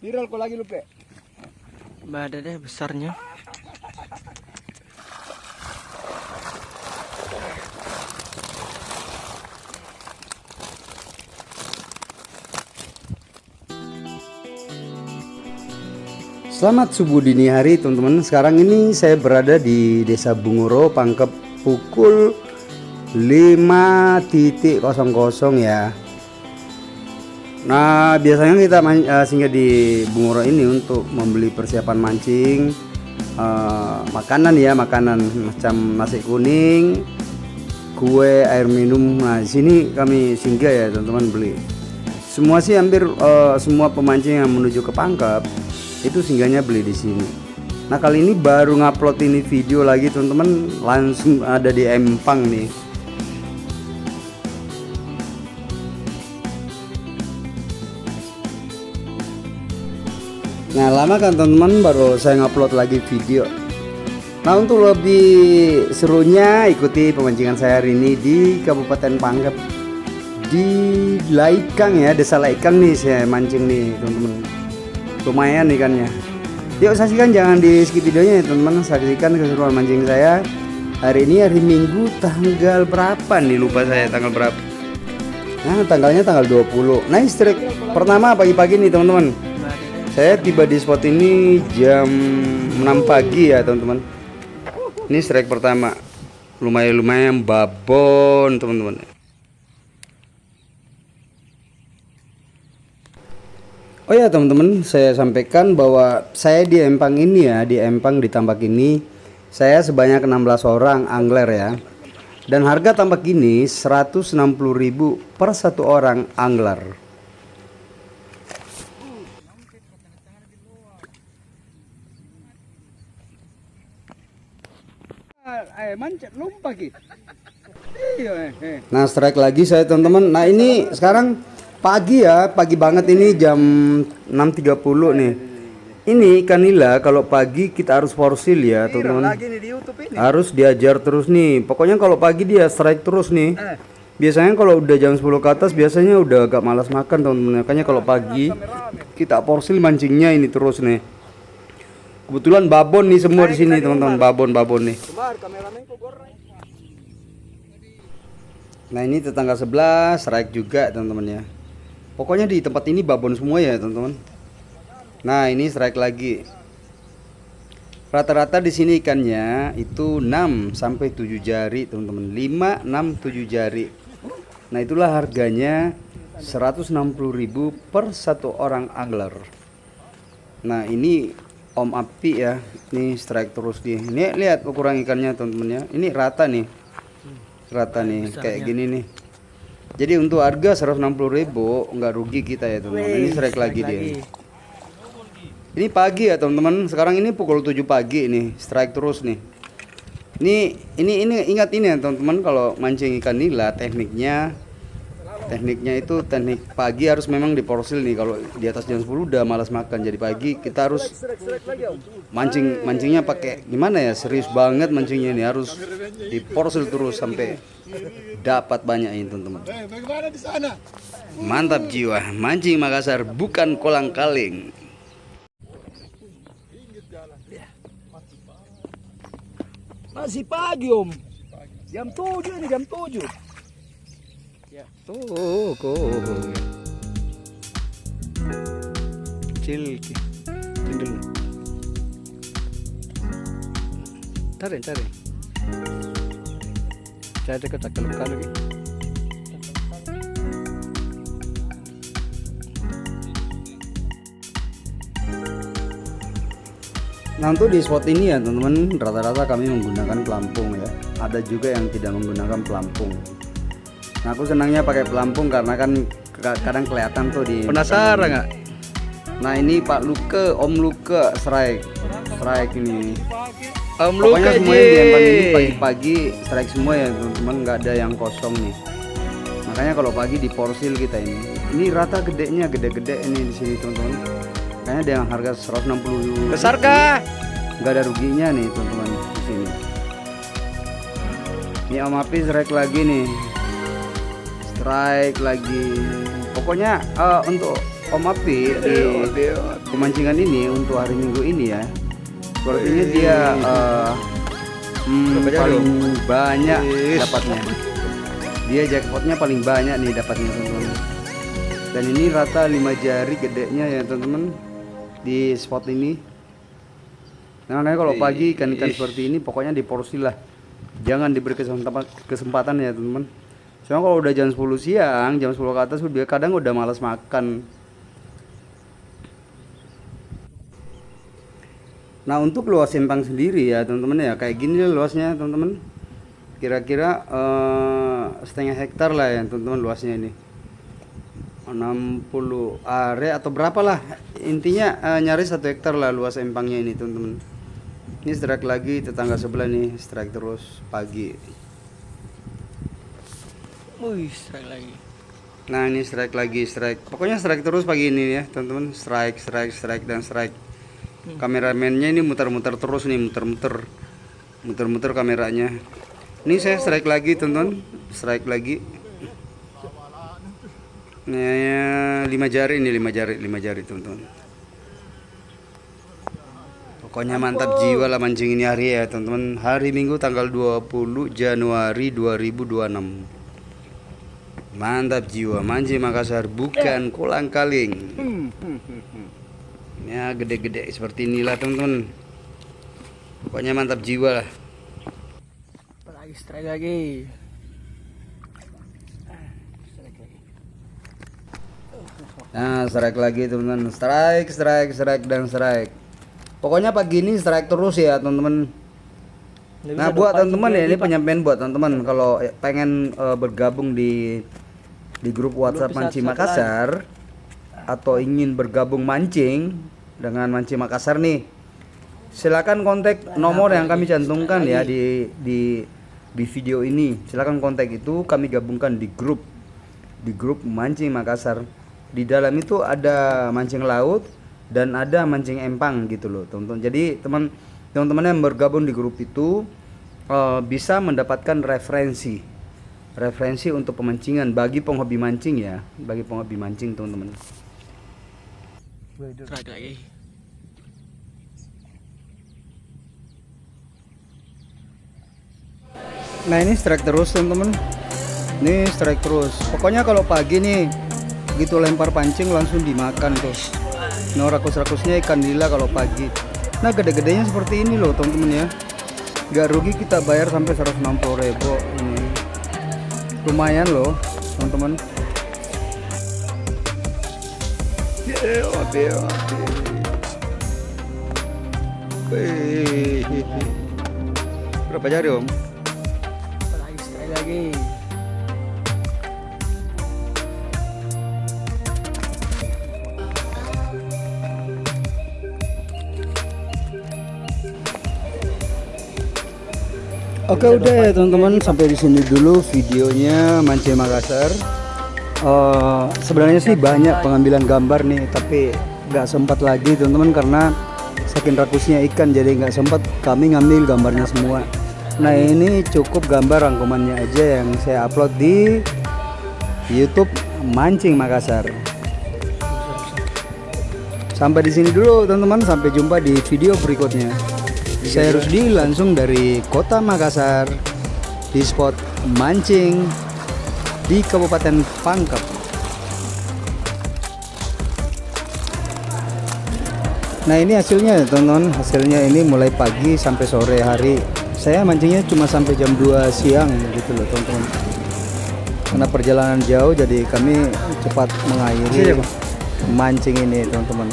Viral kok lagi lu, Pe. Mbak ada deh besarnya. Selamat subuh dini hari teman-teman. Sekarang ini saya berada di Desa Bungoro, Pangkep, pukul 5.00 ya. Nah, biasanya kita singgah di Bungoro ini untuk membeli persiapan mancing, makanan ya, makanan macam nasi kuning, kue, air minum. Nah, di sini kami singgah ya teman-teman, beli. Semua sih hampir semua pemancing yang menuju ke Pangkep itu singgahnya beli di sini. Nah, kali ini baru ngupload ini video lagi teman-teman, langsung ada di Empang nih. Nah, lama kan teman-teman baru saya ngupload lagi video. Nah, untuk lebih serunya ikuti pemancingan saya hari ini di Kabupaten Pangkep, di Laikang ya, Desa Laikang nih saya mancing nih teman-teman. Lumayan ikannya. Yuk saksikan, jangan di skip videonya ya teman-teman. Saksikan keseruan mancing saya hari ini, hari Minggu, tanggal berapa nih, lupa saya tanggal berapa. Nah, tanggalnya tanggal 20. Nah, strike pertama pagi-pagi nih teman-teman. Saya tiba di spot ini jam 6 pagi ya teman-teman. Ini strike pertama. Lumayan babon teman-teman. Oh ya teman-teman, saya sampaikan bahwa saya di Empang ini ya, di Empang di tambak ini saya sebanyak 16 orang angler ya. Dan harga tambak ini 160.000 per satu orang angler. Nah, strike lagi saya teman-teman. Nah, ini sekarang pagi ya, pagi banget ini jam 6.30 nih. Ini ikan nila kalau pagi kita harus forsil ya teman-teman. Harus diajar terus nih. Pokoknya kalau pagi dia strike terus nih. Biasanya kalau udah jam 10 ke atas biasanya udah agak malas makan teman-teman. Makanya kalau pagi kita forsil mancingnya ini terus nih. Kebetulan babon nih semua di sini teman-teman, babon nih. Nah, ini tetangga sebelah strike juga teman-teman ya. Pokoknya di tempat ini babon semua ya teman-teman. Nah, ini strike lagi. Rata-rata di sini ikannya itu 6 sampai 7 jari teman-teman. 5, 6, 7 jari. Nah, itulah harganya 160.000 per satu orang angler. Nah, ini Om Api ya. Ini strike terus nih. Ini lihat ukuran ikannya teman-teman ya. Ini rata nih. Rata nih kayak gini nih. Jadi untuk harga 160.000 nggak rugi kita ya teman-teman. Ini strike lagi dia. Ini pagi ya teman-teman. Sekarang ini pukul 7 pagi nih, strike terus nih. Ini ingat ini ya teman-teman, kalau mancing ikan nila tekniknya itu teknik pagi harus memang diporsil nih. Kalau di atas jam 10 udah malas makan. Jadi pagi kita harus mancingnya pakai gimana ya? Serius banget mancingnya ini, harus diporsil terus sampai dapat banyak ini teman-teman. Mantap jiwa, mancing Makassar bukan kolang kaling. Masih pagi, Om. Jam 7 ini, jam 7. Ya. Tuh, kecil dulu. Tarik. Cari dekat kalau lagi. Nah, untuk di spot ini ya teman-teman, rata-rata kami menggunakan pelampung ya. Ada juga yang tidak menggunakan pelampung. Nah, aku senangnya pakai pelampung karena kan kadang kelihatan tuh di. Penasaran nggak? Nah, ini Pak Luke, Om Luke strike ini. Om Pokoknya Luke semuanya di Empang ini pagi-pagi strike semua ya teman-teman, nggak ada yang kosong nih. Makanya kalau pagi di porsil kita ini. Ini rata gedenya, gede-gede ini di sini teman-teman. Kayaknya dengan harga 160. besar kah? Nggak ada ruginya nih teman-teman di sini. Ini Om Api strike lagi nih. Strike lagi. Pokoknya untuk Om Api di pemancingan ini untuk hari Minggu ini ya, sepertinya dia paling banyak dapatnya. Dia jackpotnya paling banyak nih dapatnya teman-teman. Dan ini rata 5 jari gedenya ya teman-teman di spot ini. Nah, makanya kalau pagi ikan-ikan seperti ini pokoknya diporsi lah. Jangan diberi kesempatan ya teman-teman. Soalnya kalau udah jam 10 siang, jam 10 ke atas dia kadang udah malas makan. Nah, untuk luas empang sendiri ya teman-teman ya, kayak gini luasnya teman-teman. Kira-kira setengah hektar lah ya teman-teman luasnya ini. 60 are atau berapa lah. Intinya nyaris 1 hektar lah luas empangnya ini teman-teman. Ini strike lagi tetangga sebelah nih, strike terus pagi. Wih, strike lagi. Nah, ini strike lagi, strike. Pokoknya strike terus pagi ini ya teman-teman. Strike dan strike. Kameramennya ini muter-muter terus nih, muter-muter kameranya. Ini saya strike lagi teman-teman, strike lagi. Nah, 5 jari ini, 5 jari teman-teman. Pokoknya mantap jiwa lah mancing ini hari ya teman-teman. Hari Minggu tanggal 20 Januari 2026. Mantap jiwa, mancing Makassar bukan kolang kaling. Ya gede-gede seperti inilah teman-teman. Pokoknya mantap jiwa lah. Lagi strike lagi. Nah, strike lagi teman-teman. Strike dan strike. Pokoknya pagi ini strike terus ya teman-teman. Nah, buat teman-teman ya, ini penyampaian buat teman-teman kalau pengen bergabung di grup WhatsApp Mancing Makassar atau ingin bergabung mancing dengan Mancing Makassar nih, silakan kontak nomor yang kami cantumkan ya di video ini. Silakan kontak itu, kami gabungkan di grup Mancing Makassar. Di dalam itu ada mancing laut dan ada mancing empang gitu loh teman-teman. Jadi teman-teman yang bergabung di grup itu bisa mendapatkan referensi untuk pemancingan bagi penghobi mancing ya, bagi penghobi mancing teman-teman. Strike lagi. Nah, ini strike terus teman-teman. Ini strike terus. Pokoknya kalau pagi nih gitu lempar pancing langsung dimakan tuh. Nah, rakus-rakusnya ikan nila kalau pagi. Nah, gede-gedenya seperti ini loh teman-teman ya. Gak rugi kita bayar sampai 160.000 ini. Lumayan loh teman-teman. Berapa jari om? Lagi strike lagi. Oke, udah ya teman-teman, sampai di sini dulu videonya Mancing Makassar. Sebenarnya sih banyak pengambilan gambar nih, tapi nggak sempat lagi teman-teman karena saking rakusnya ikan, jadi nggak sempat kami ngambil gambarnya semua. Nah, ini cukup gambar rangkumannya aja yang saya upload di YouTube Mancing Makassar. Sampai di sini dulu teman-teman, sampai jumpa di video berikutnya. Saya Rusdi langsung dari Kota Makassar di spot mancing di Kabupaten Pangkep. Nah, ini hasilnya teman-teman. Hasilnya ini mulai pagi sampai sore hari. Saya mancingnya cuma sampai jam 2 siang gitu loh teman-teman. Karena perjalanan jauh jadi kami cepat mengakhiri mancing ini teman-teman.